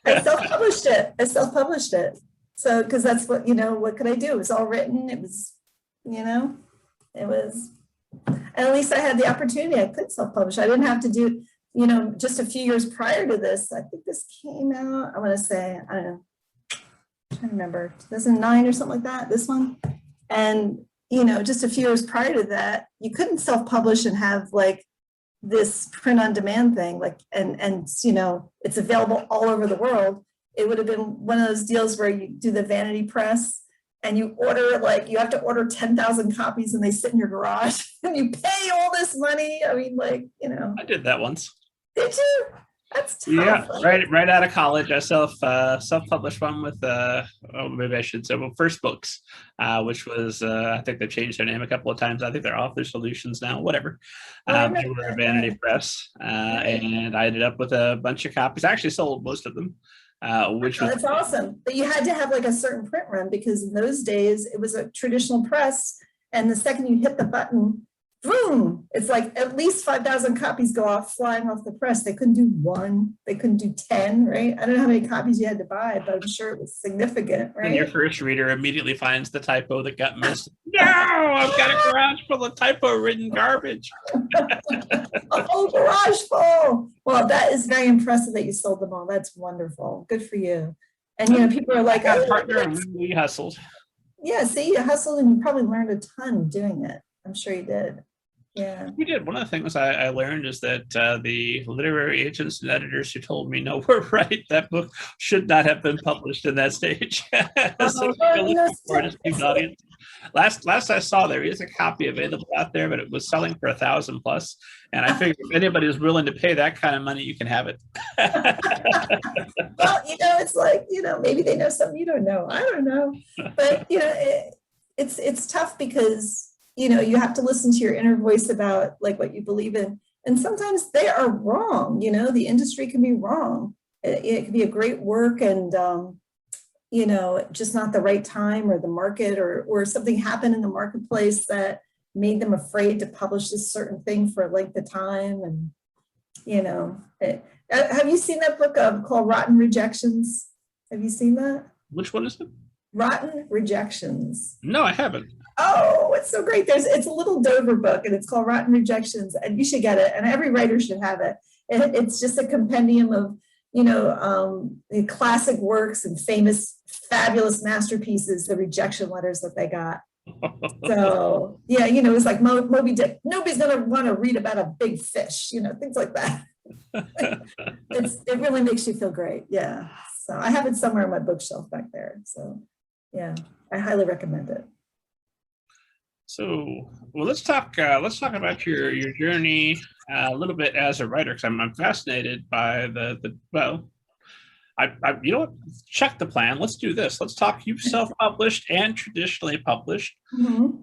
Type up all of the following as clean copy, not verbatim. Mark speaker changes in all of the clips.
Speaker 1: I self-published it. So, because that's what, what could I do? It was all written. It was, it was, and at least I had the opportunity. I could self-publish. I didn't have to do, just a few years prior to this. I think this came out, I want to say, I don't know, I'm trying to remember, 2009 or something like that, this one. And, just a few years prior to that, you couldn't self-publish and have like this print on demand thing, like, and it's available all over the world. It would have been one of those deals where you do the vanity press and you order, like, you have to order 10,000 copies and they sit in your garage and you pay all this money. I mean, like,
Speaker 2: I did that once.
Speaker 1: Did you? That's tough.
Speaker 2: Yeah, right out of college, I self-published one with maybe I should say, first books, which was I think they changed their name a couple of times. I think they're Author Solutions now, whatever. They were a vanity press, and I ended up with a bunch of copies. I actually sold most of them. That's awesome. But you had to have like a certain print run, because in those days it was a traditional press, and the second you hit the button, boom, it's like at least 5,000 copies go off, flying off the press. They couldn't do one, they couldn't do 10, right? I don't know how many copies you had to buy, but I'm sure it was significant, right? And your first reader immediately finds the typo that got missed. No, I've got a garage full of typo-ridden garbage. A whole garage full. Well, that is very impressive that you sold them all. That's wonderful. Good for you. And people are like, oh, partner, and we hustled. Yeah, see, you hustled and you probably learned a ton doing it. I'm sure you did. Yeah, we did. One of the things I learned is that the literary agents and editors who told me no were right. That book should not have been published in that stage. Last I saw, there is a copy available out there, but it was selling for $1,000+. And I figured if anybody is willing to pay that kind of money, you can have it. Well, it's like, maybe they know something you don't know. I don't know. But, it's tough because you have to listen to your inner voice about like what you believe in. And sometimes they are wrong. The industry can be wrong. It can be a great work and, just not the right time or the market or something happened in the marketplace that made them afraid to publish this certain thing for a length of time. And, have you seen that book called Rotten Rejections? Have you seen that? Which one is it? Rotten Rejections. No, I haven't. Oh, it's so great. It's a little Dover book and it's called Rotten Rejections, and you should get it. And every writer should have it. It's just a compendium of, the classic works and famous, fabulous masterpieces, the rejection letters that they got. So, yeah, it's like Moby Dick. Nobody's going to want to read about a big fish, things like that. It really makes you feel great. Yeah. So I have it somewhere on my bookshelf back there. So, yeah, I highly recommend it. So, well, let's talk about your journey a little bit as a writer, because I'm fascinated by you know what? Check the plan. Let's do this. Let's talk. You've self-published and traditionally published. Mm-hmm.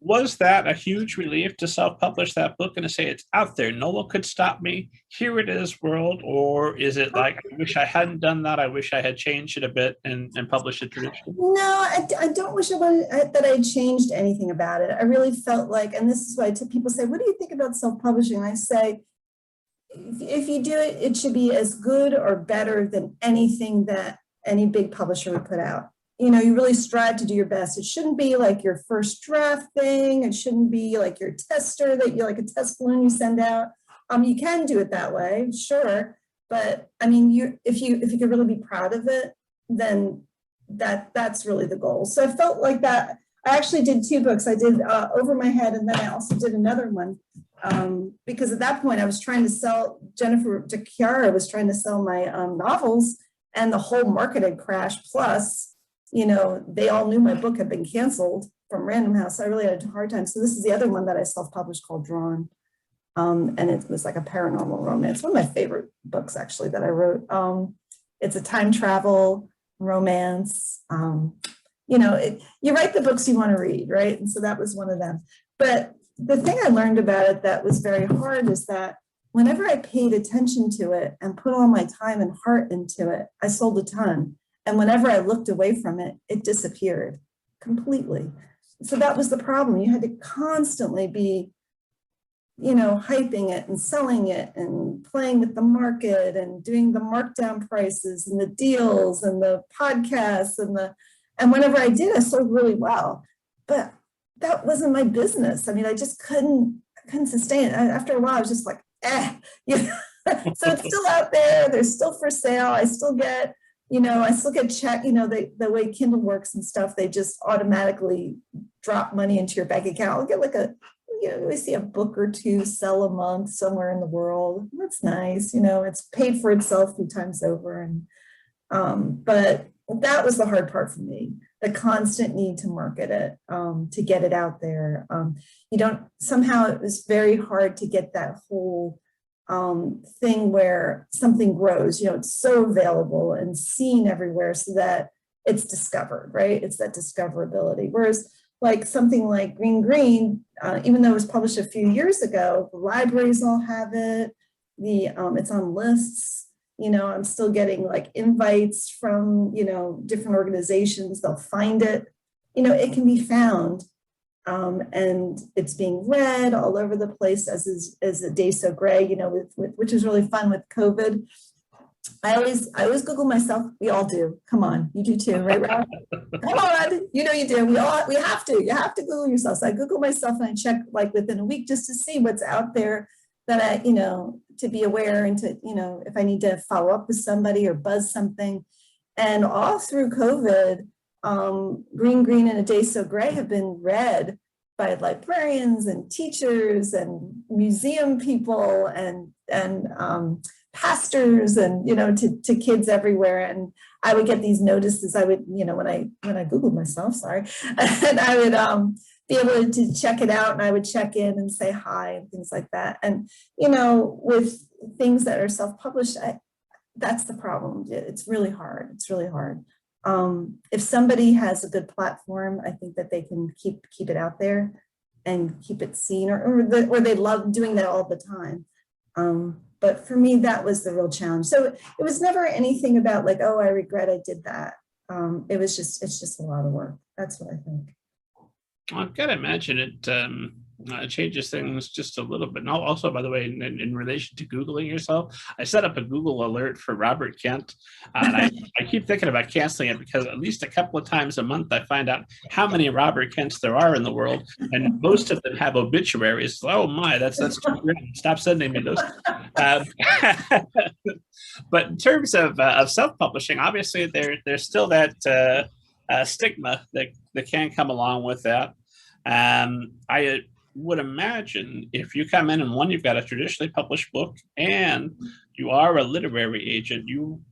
Speaker 2: Was that a huge relief to self-publish that book and to say it's out there, no one could stop me, here it is, world? Or is it like, I wish I hadn't done that, I wish I had changed it a bit and published it traditionally? No, I don't wish that I had changed anything about it. I really felt like, and this is why people say, what do you think about self-publishing? And I say, if you do it, it should be as good or better than anything that any big publisher would put out. You really strive to do your best. It shouldn't be like your first draft thing. It shouldn't be like your tester that you like a test balloon you send out. You can do it that way, sure. But I mean, if you can really be proud of it, then that's really the goal. So I felt like that. I actually did 2 books. I did Over My Head, and then I also did another one. Because at that point I was trying to sell, Jennifer DeChiara was trying to sell my novels, and the whole market had crashed. Plus, they all knew my book had been canceled from Random House. So I really had a hard time. So this is the other one that I self-published called Drawn. And it was like a paranormal romance. One of my favorite books, actually, that I wrote. It's a time travel romance. You write the books you want to read, right? And so that was one of them. But the thing I learned about it that was very hard is that whenever I paid attention to it and put all my time and heart into it, I sold a ton. And whenever I looked away from it, it disappeared completely. So that was the problem. You had to constantly be
Speaker 1: hyping it and selling it and playing with the market and doing the markdown prices and the deals and the podcasts and whenever I did, I sold really well. But that wasn't my business. I mean, I just couldn't sustain it. After a while, I was just like, So it's still out there. They're still for sale. I still get, check, the way Kindle works and stuff, they just automatically drop money into your bank account. I'll get like we see a book or two sell a month somewhere in the world. That's nice. It's paid for itself a few times over. And, but that was the hard part for me, the constant need to market it, to get it out there. Somehow it was very hard to get that whole thing where something grows, it's so available and seen everywhere so that it's discovered, right? It's that discoverability. Whereas like something like Green, even though it was published a few years ago, the libraries all have it. It's on lists. I'm still getting like invites from, different organizations. They'll find it. It can be found. And it's being read all over the place, as a Day So Gray, which is really fun with COVID. I always Google myself. We all do. Come on, you do too, right, Rob? Come on, you do. We have to. You have to Google yourself. So I Google myself and I check like within a week just to see what's out there that I, to be aware and to, if I need to follow up with somebody or buzz something. And all through COVID, Green and A Day So Gray have been read by librarians and teachers and museum people and pastors and to kids everywhere. And I would get these notices. I would when I Googled myself, sorry, and I would be able to check it out, and I would check in and say hi and things like that. And with things that are self-published, that's the problem. It's really hard. If somebody has a good platform, I think that they can keep it out there and keep it seen, or they love doing that all the time. But for me, that was the real challenge. So it was never anything about like, oh, I regret I did that. It's just a lot of work. That's what I think.
Speaker 2: I've got to imagine it changes things just a little bit. And also, by the way, in relation to Googling yourself, I set up a Google alert for Robert Kent. And I keep thinking about canceling it because at least a couple of times a month, I find out how many Robert Kents there are in the world. And most of them have obituaries. Oh my, that's too great. Stop sending me those. But in terms of self-publishing, obviously there's still that stigma that can come along with that. I would imagine if you come in and you've got a traditionally published book and you are a literary agent, you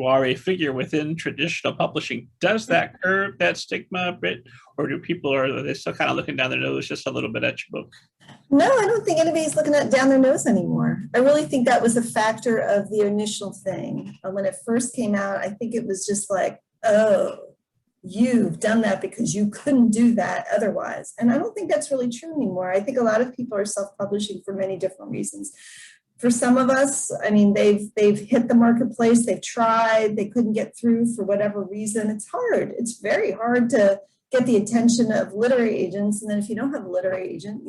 Speaker 2: are a figure within traditional publishing. Does that curb that stigma a bit, or are they still kind of looking down their nose just a little bit at your book?
Speaker 1: No, I don't think anybody's looking down their nose anymore. I really think that was a factor of the initial thing. When it first came out, I think it was just like, oh, you've done that because you couldn't do that otherwise. And I don't think that's really true anymore. I think a lot of people are self-publishing for many different reasons. For some of us, they've hit the marketplace, they've tried, they couldn't get through for whatever reason. It's hard. It's very hard to get the attention of literary agents. And then if you don't have a literary agent,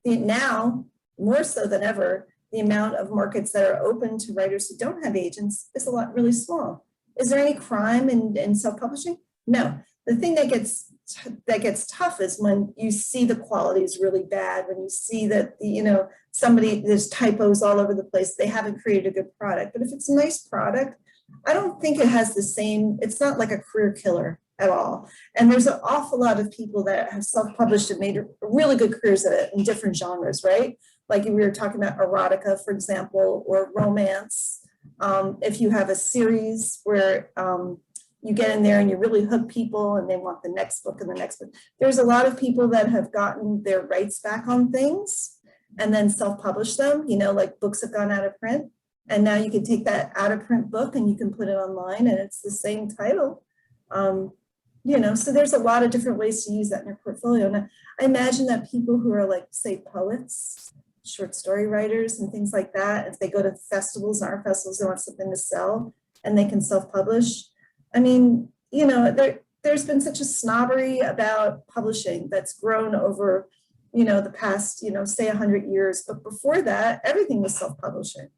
Speaker 1: now more so than ever, the amount of markets that are open to writers who don't have agents is really small. Is there any crime in self-publishing? No. The thing that gets tough is when you see the quality is really bad, when you see that there's typos all over the place, they haven't created a good product. But if it's a nice product, I don't think it has it's not like a career killer at all. And there's an awful lot of people that have self-published and made really good careers at it in different genres, right? Like we were talking about erotica, for example, or romance. If you have a series where you get in there and you really hook people and they want the next book and the next book. There's a lot of people that have gotten their rights back on things and then self-publish them, like books have gone out of print. And now you can take that out of print book and you can put it online and it's the same title. So there's a lot of different ways to use that in your portfolio. And I imagine that people who are like, say, poets, short story writers and things like that, if they go to festivals, art festivals, they want something to sell and they can self-publish. There's been such a snobbery about publishing that's grown over, you know, the past, you know, say 100 years, but before that, everything was self-publishing,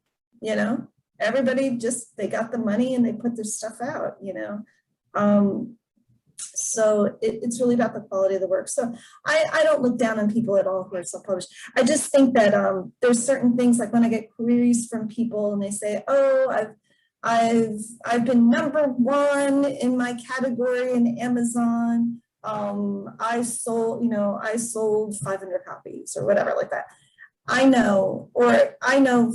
Speaker 1: you know, everybody just, they got the money and they put their stuff out, you know. So it's really about the quality of the work. So I don't look down on people at all who are self-published. I just think that there's certain things, like when I get queries from people and they say, oh, I've been #1 in my category in Amazon. I sold 500 copies or whatever like that. I know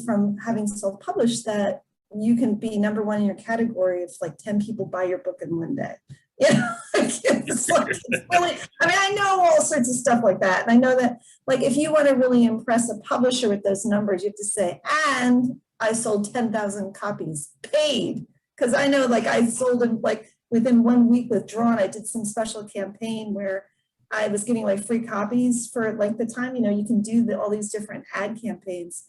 Speaker 1: from having self-published that you can be #1 in your category if like 10 people buy your book in one day. Yeah, it's really, I mean, I know all sorts of stuff like that. And I know that, like, if you want to really impress a publisher with those numbers, you have to say, and I sold 10,000 copies paid. Because I know, like, I sold them, like, within 1 week with Drawn, I did some special campaign where I was giving away free copies for, like, the time, you know, you can do all these different ad campaigns.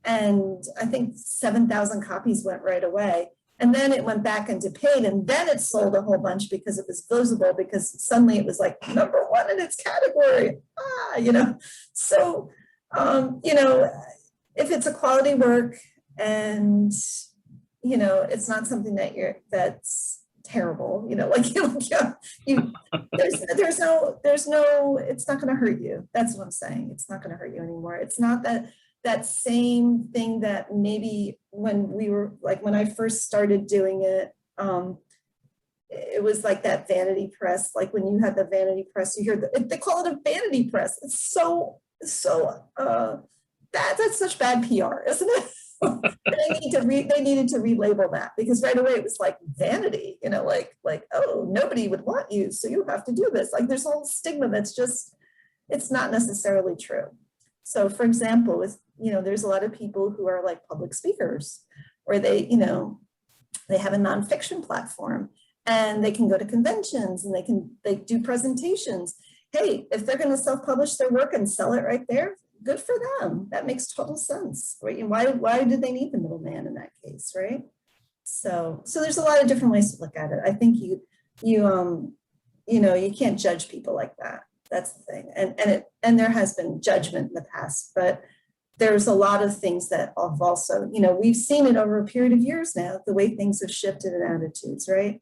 Speaker 1: And I think 7,000 copies went right away. And then it went back into paid, and then it sold a whole bunch because it was visible, because suddenly it was like #1 in its category. You know, so, you know, if it's a quality work and, you know, it's not something that's terrible, you know, like, there's no, it's not going to hurt you. That's what I'm saying. It's not going to hurt you anymore. It's not that same thing that maybe when I first started doing it, it was like that vanity press, like when you had the vanity press, you hear they call it a vanity press. It's that's such bad PR, isn't it? They needed to relabel that, because right away it was like vanity, you know, like, oh, nobody would want you, so you have to do this. Like, there's a whole stigma that's just, it's not necessarily true. So, for example, with, you know, there's a lot of people who are like public speakers, or they, you know, they have a nonfiction platform and they can go to conventions and they do presentations. Hey, if they're going to self-publish their work and sell it right there, good for them. That makes total sense, right? And why did they need the middleman in that case, right? So there's a lot of different ways to look at it. I think you know, you can't judge people like that. That's the thing. And there has been judgment in the past, but there's a lot of things that have also, you know, we've seen it over a period of years now, the way things have shifted in attitudes, right?